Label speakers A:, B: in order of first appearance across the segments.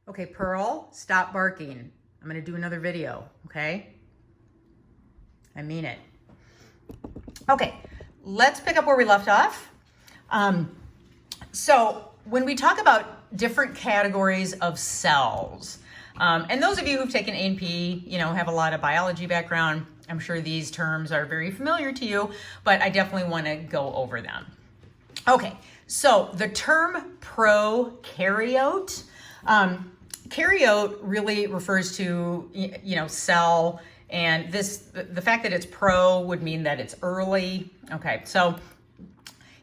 A: Okay, Pearl, stop barking. I'm gonna do another video, okay? I mean it. Okay, let's pick up where we left off. So when we talk about different categories of cells, and those of you who've taken A&P, have a lot of biology background, I'm sure these terms are very familiar to you, but I definitely wanna go over them. Okay, so the term prokaryote, karyote really refers to, cell, and the fact that it's pro would mean that it's early. Okay, so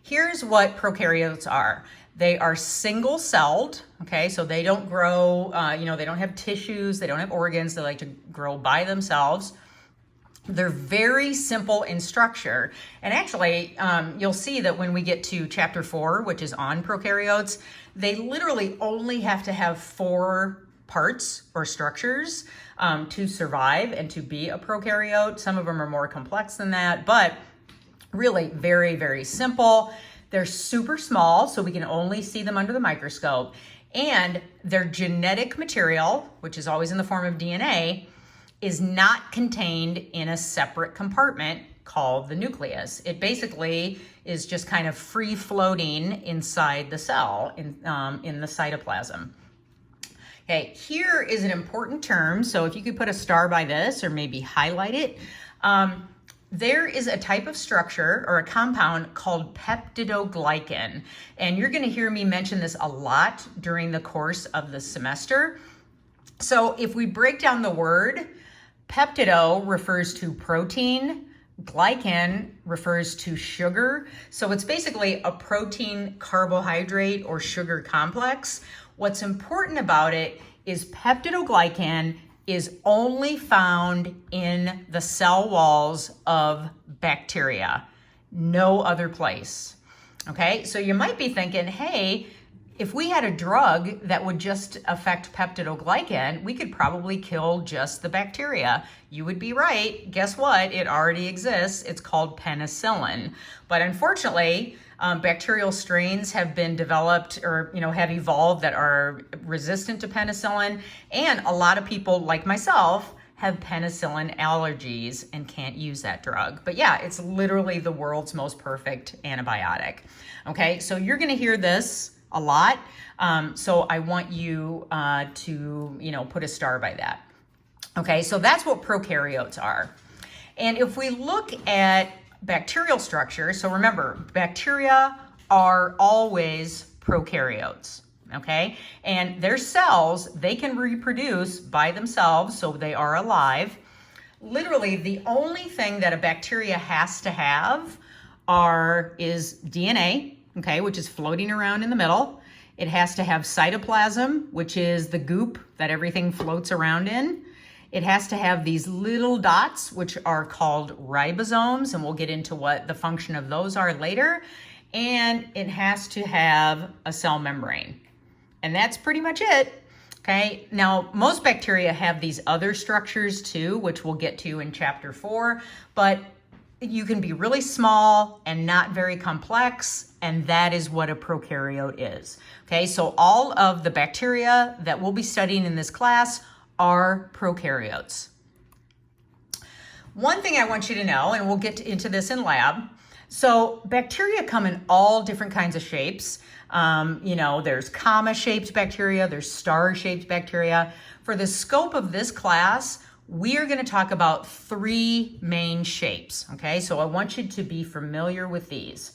A: here's what prokaryotes are. They are single-celled, okay, so they don't grow, they don't have tissues, they don't have organs, they like to grow by themselves. They're very simple in structure. And actually, you'll see that when we get to chapter 4, which is on prokaryotes, they literally only have to have 4 parts or structures to survive and to be a prokaryote. Some of them are more complex than that, but really very, very simple. They're super small, so we can only see them under the microscope. And their genetic material, which is always in the form of DNA, is not contained in a separate compartment called the nucleus. It basically is just kind of free floating inside the cell in the cytoplasm. Okay, here is an important term. So if you could put a star by this or maybe highlight it, there is a type of structure or a compound called peptidoglycan. And you're gonna hear me mention this a lot during the course of the semester. So if we break down the word, peptido refers to protein, glycan refers to sugar. So it's basically a protein carbohydrate or sugar complex. What's important about it is peptidoglycan is only found in the cell walls of bacteria, no other place. Okay, so you might be thinking, hey, if we had a drug that would just affect peptidoglycan, we could probably kill just the bacteria. You would be right. Guess what? It already exists. It's called penicillin. But unfortunately, bacterial strains have been developed or have evolved that are resistant to penicillin. And a lot of people like myself have penicillin allergies and can't use that drug. But yeah, it's literally the world's most perfect antibiotic. Okay, so you're gonna hear this a lot. So I want you to, put a star by that. Okay, so that's what prokaryotes are. And if we look at bacterial structure, so remember, bacteria are always prokaryotes, okay? And their cells, they can reproduce by themselves, so they are alive. Literally, the only thing that a bacteria has to have is DNA, okay, which is floating around in the middle. It has to have cytoplasm, which is the goop that everything floats around in. It has to have these little dots, which are called ribosomes, and we'll get into what the function of those are later. And it has to have a cell membrane. And that's pretty much it, okay? Now, most bacteria have these other structures too, which we'll get to in chapter 4, but you can be really small and not very complex, and that is what a prokaryote is. Okay, so all of the bacteria that we'll be studying in this class are prokaryotes. One thing I want you to know, and we'll get into this in lab, so bacteria come in all different kinds of shapes. There's comma-shaped bacteria, there's star-shaped bacteria. For the scope of this class, we are going to talk about 3 main shapes, okay? So I want you to be familiar with these.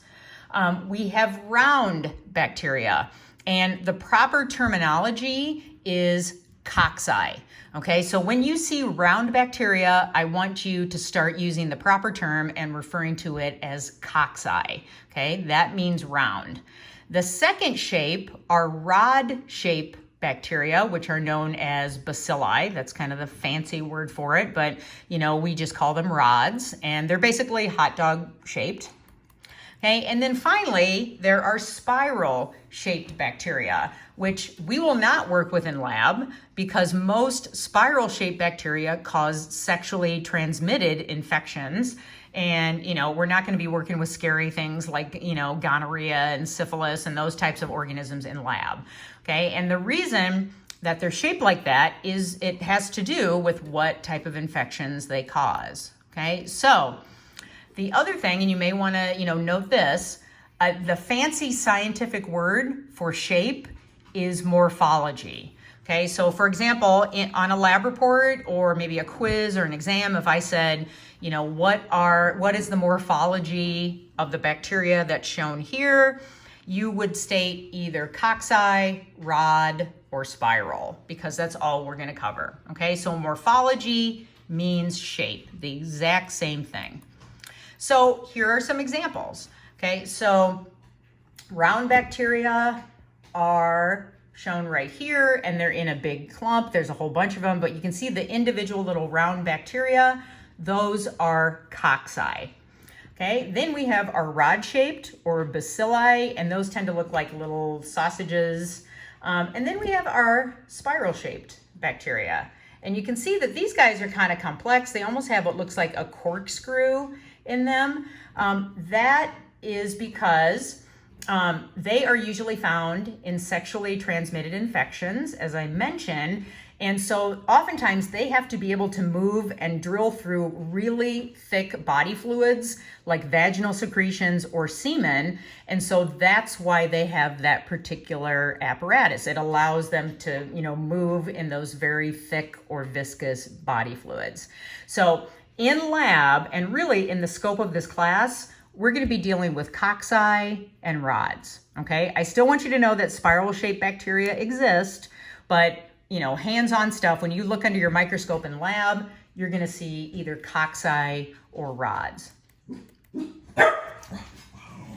A: We have round bacteria, and the proper terminology is cocci, okay? So when you see round bacteria, I want you to start using the proper term and referring to it as cocci, okay? That means round. The second shape are rod-shaped bacteria, which are known as bacilli. That's kind of the fancy word for it, but we just call them rods, and they're basically hot dog shaped. Okay, and then finally, there are spiral shaped bacteria, which we will not work with in lab because most spiral shaped bacteria cause sexually transmitted infections. And, we're not going to be working with scary things like, gonorrhea and syphilis and those types of organisms in lab. Okay, and the reason that they're shaped like that is it has to do with what type of infections they cause. Okay, so the other thing, and you may want to note this, the fancy scientific word for shape is morphology. Okay, so for example, on a lab report or maybe a quiz or an exam, if I said, what is the morphology of the bacteria that's shown here, you would state either cocci, rod, or spiral, because that's all we're going to cover. Okay, so morphology means shape, the exact same thing. So here are some examples. Okay, so round bacteria are shown right here, and they're in a big clump. There's a whole bunch of them, but you can see the individual little round bacteria. Those are cocci. Okay, then we have our rod-shaped or bacilli, and those tend to look like little sausages. And then we have our spiral-shaped bacteria. And you can see that these guys are kind of complex. They almost have what looks like a corkscrew in them. That is because they are usually found in sexually transmitted infections, as I mentioned. And so oftentimes they have to be able to move and drill through really thick body fluids like vaginal secretions or semen. And so that's why they have that particular apparatus. It allows them to, move in those very thick or viscous body fluids. So in lab, and really in the scope of this class, we're going to be dealing with cocci and rods. Okay, I still want you to know that spiral-shaped bacteria exist, but hands-on stuff, when you look under your microscope in lab, you're going to see either cocci or rods.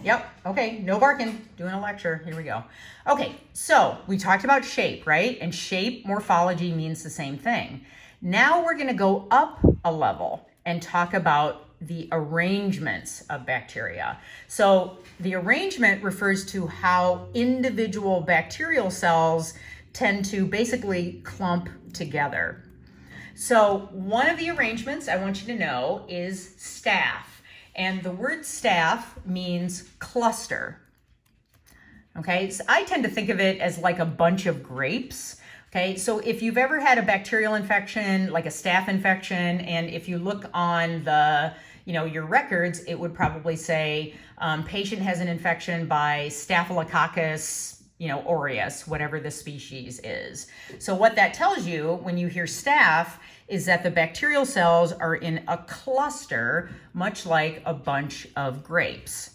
A: Yep, okay, no barking, doing a lecture, here we go. Okay, so we talked about shape, right? And shape morphology means the same thing. Now we're going to go up a level and talk about the arrangements of bacteria. So the arrangement refers to how individual bacterial cells tend to basically clump together. So one of the arrangements I want you to know is staph. And the word staph means cluster. Okay, so I tend to think of it as like a bunch of grapes. Okay, so if you've ever had a bacterial infection, like a staph infection, and if you look on the your records, it would probably say patient has an infection by Staphylococcus aureus, whatever the species is. So what that tells you when you hear staph is that the bacterial cells are in a cluster, much like a bunch of grapes.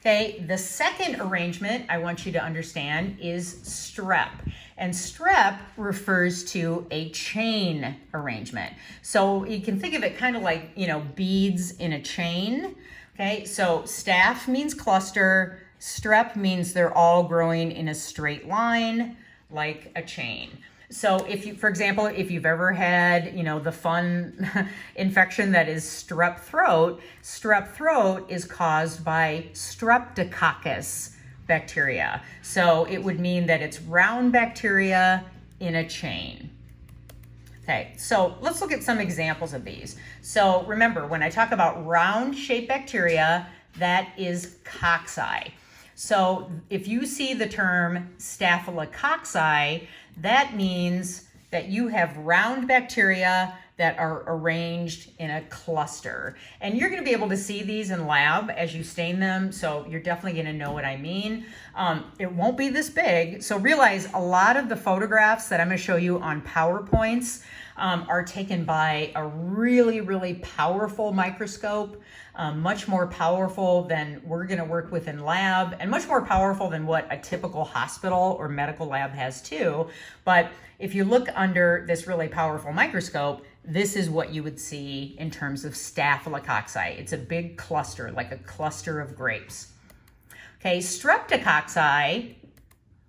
A: Okay, the second arrangement I want you to understand is strep. And strep refers to a chain arrangement. So you can think of it kind of like, beads in a chain. Okay, so staph means cluster. Strep means they're all growing in a straight line like a chain. So for example, if you've ever had, the fun infection that is strep throat is caused by streptococcus bacteria. So it would mean that it's round bacteria in a chain. Okay, so let's look at some examples of these. So remember, when I talk about round-shaped bacteria, that is cocci. So if you see the term Staphylococci, that means that you have round bacteria that are arranged in a cluster. And you're going to be able to see these in lab as you stain them, so you're definitely going to know what I mean. It won't be this big, so realize a lot of the photographs that I'm going to show you on PowerPoints are taken by a really, really powerful microscope, much more powerful than we're going to work with in lab, and much more powerful than what a typical hospital or medical lab has too. But if you look under this really powerful microscope, this is what you would see in terms of Staphylococci. It's a big cluster, like a cluster of grapes. Okay, Streptococci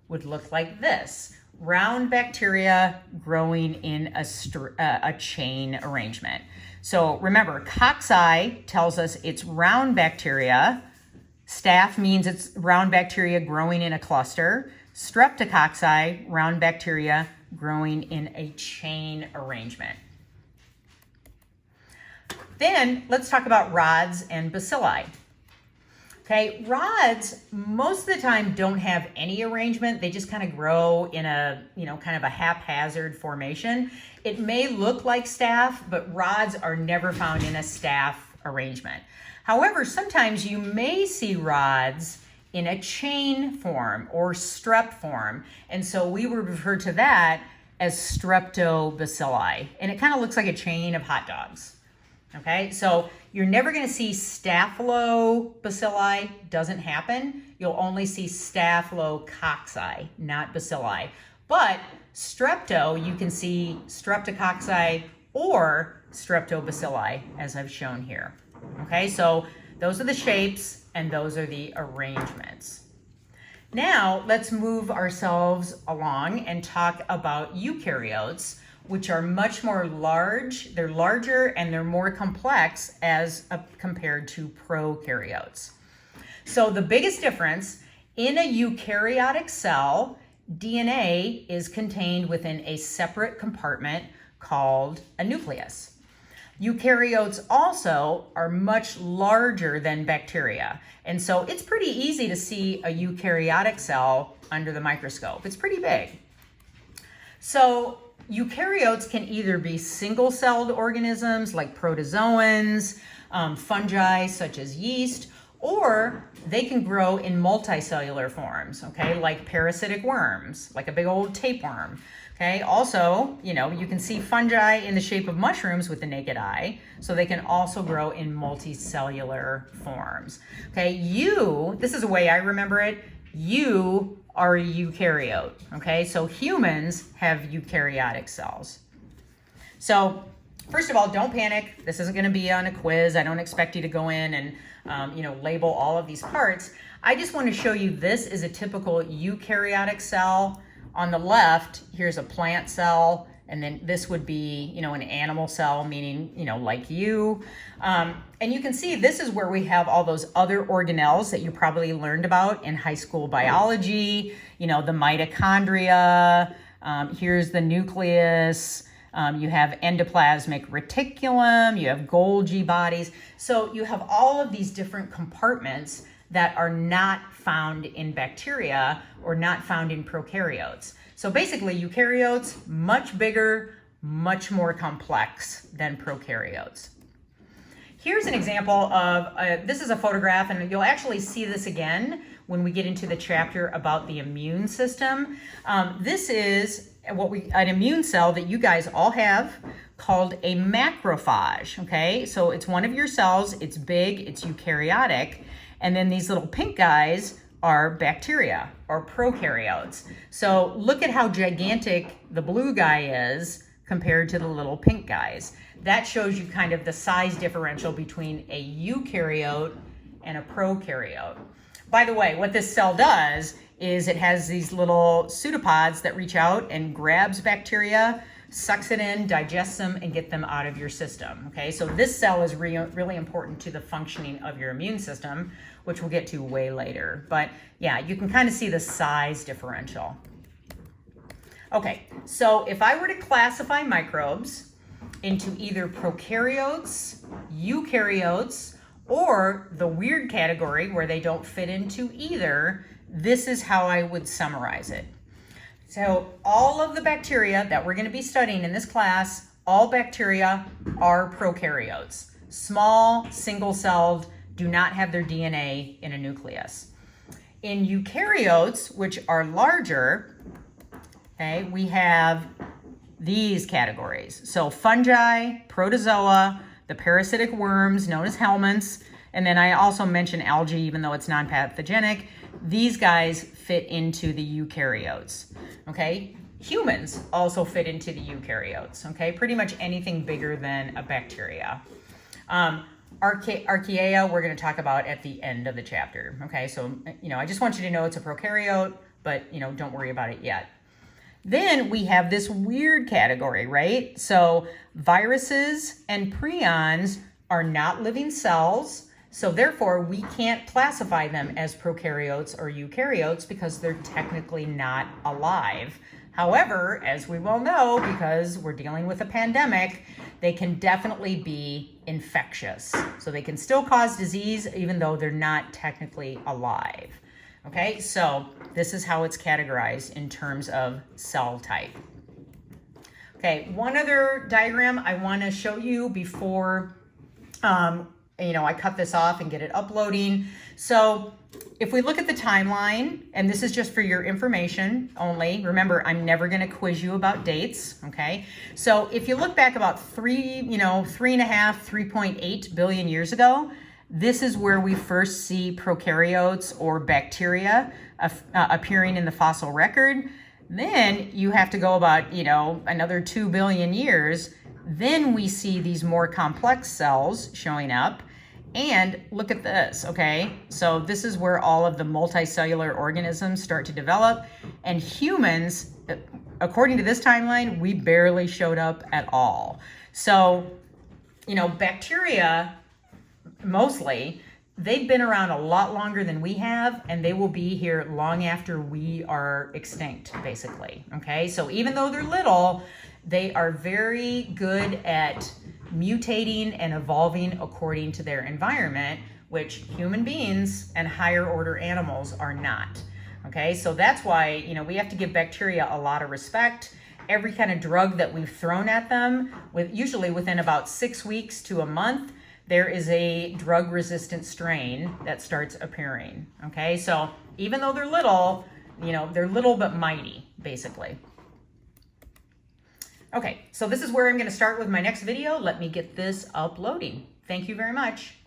A: would look like this. Round bacteria growing in a chain arrangement. So remember, cocci tells us it's round bacteria. Staph means it's round bacteria growing in a cluster. Streptococci, round bacteria growing in a chain arrangement. Then let's talk about rods and bacilli. Okay, rods most of the time don't have any arrangement. They just kind of grow in a, kind of a haphazard formation. It may look like staph, but rods are never found in a staph arrangement. However, sometimes you may see rods in a chain form or strep form. And so we would refer to that as streptobacilli. And it kind of looks like a chain of hot dogs. Okay, so you're never going to see Staphylobacilli, doesn't happen. You'll only see Staphylococci, not bacilli. But strepto, you can see streptococci or streptobacilli, as I've shown here. Okay, so those are the shapes and those are the arrangements. Now, let's move ourselves along and talk about eukaryotes, which are much more large. They're larger and they're more complex as compared to prokaryotes. So the biggest difference, in a eukaryotic cell, DNA is contained within a separate compartment called a nucleus. Eukaryotes also are much larger than bacteria. And so it's pretty easy to see a eukaryotic cell under the microscope. It's pretty big. So eukaryotes can either be single-celled organisms like protozoans, fungi such as yeast, or they can grow in multicellular forms, okay, like parasitic worms, like a big old tapeworm. Okay, also, you can see fungi in the shape of mushrooms with the naked eye, so they can also grow in multicellular forms. Okay, this is the way I remember it, you are a eukaryote. Okay, so humans have eukaryotic cells. So, first of all, don't panic. This isn't going to be on a quiz. I don't expect you to go in and, label all of these parts. I just want to show you this is a typical eukaryotic cell. On the left, here's a plant cell, and then this would be, an animal cell, meaning, like you. And you can see this is where we have all those other organelles that you probably learned about in high school biology, the mitochondria, here's the nucleus, you have endoplasmic reticulum, you have Golgi bodies. So you have all of these different compartments that are not found in bacteria or not found in prokaryotes. So basically, eukaryotes, much bigger, much more complex than prokaryotes. Here's an example of, this is a photograph, and you'll actually see this again when we get into the chapter about the immune system. This is an immune cell that you guys all have called a macrophage, okay? So it's one of your cells, it's big, it's eukaryotic, and then these little pink guys are bacteria or prokaryotes. So look at how gigantic the blue guy is compared to the little pink guys. That shows you kind of the size differential between a eukaryote and a prokaryote. By the way, what this cell does is it has these little pseudopods that reach out and grabs bacteria, sucks it in, digests them, and get them out of your system. Okay, so this cell is really important to the functioning of your immune system, which we'll get to way later. But yeah, you can kind of see the size differential. Okay, so if I were to classify microbes into either prokaryotes, eukaryotes, or the weird category where they don't fit into either, this is how I would summarize it. So all of the bacteria that we're going to be studying in this class, all bacteria are prokaryotes. Small, single-celled, do not have their DNA in a nucleus. In eukaryotes, which are larger, okay, we have these categories. So fungi, protozoa, the parasitic worms known as helminths, and then I also mentioned algae, even though it's non-pathogenic. These guys fit into the eukaryotes, okay? Humans also fit into the eukaryotes, okay? Pretty much anything bigger than a bacteria. Archaea, we're going to talk about at the end of the chapter, okay? So, I just want you to know it's a prokaryote, but, don't worry about it yet. Then we have this weird category, right? So viruses and prions are not living cells, so therefore we can't classify them as prokaryotes or eukaryotes because they're technically not alive. However, as we well know, because we're dealing with a pandemic, they can definitely be infectious. So they can still cause disease even though they're not technically alive. Okay, so this is how it's categorized in terms of cell type. Okay, one other diagram I want to show you before I cut this off and get it uploading. So if we look at the timeline, and this is just for your information only, remember, I'm never going to quiz you about dates, okay? So if you look back about 3.8 billion years ago, this is where we first see prokaryotes or bacteria appearing in the fossil record. Then you have to go about, another 2 billion years. Then we see these more complex cells showing up. And look at this, okay? So this is where all of the multicellular organisms start to develop. And humans, according to this timeline, we barely showed up at all. So, bacteria, mostly, they've been around a lot longer than we have, and they will be here long after we are extinct, basically, okay? So even though they're little, they are very good at mutating and evolving according to their environment, which human beings and higher order animals are not. Okay, so that's why, we have to give bacteria a lot of respect. Every kind of drug that we've thrown at them, usually within about 6 weeks to a month, there is a drug-resistant strain that starts appearing. Okay, so even though they're little but mighty, basically. Okay, so this is where I'm going to start with my next video. Let me get this uploading. Thank you very much.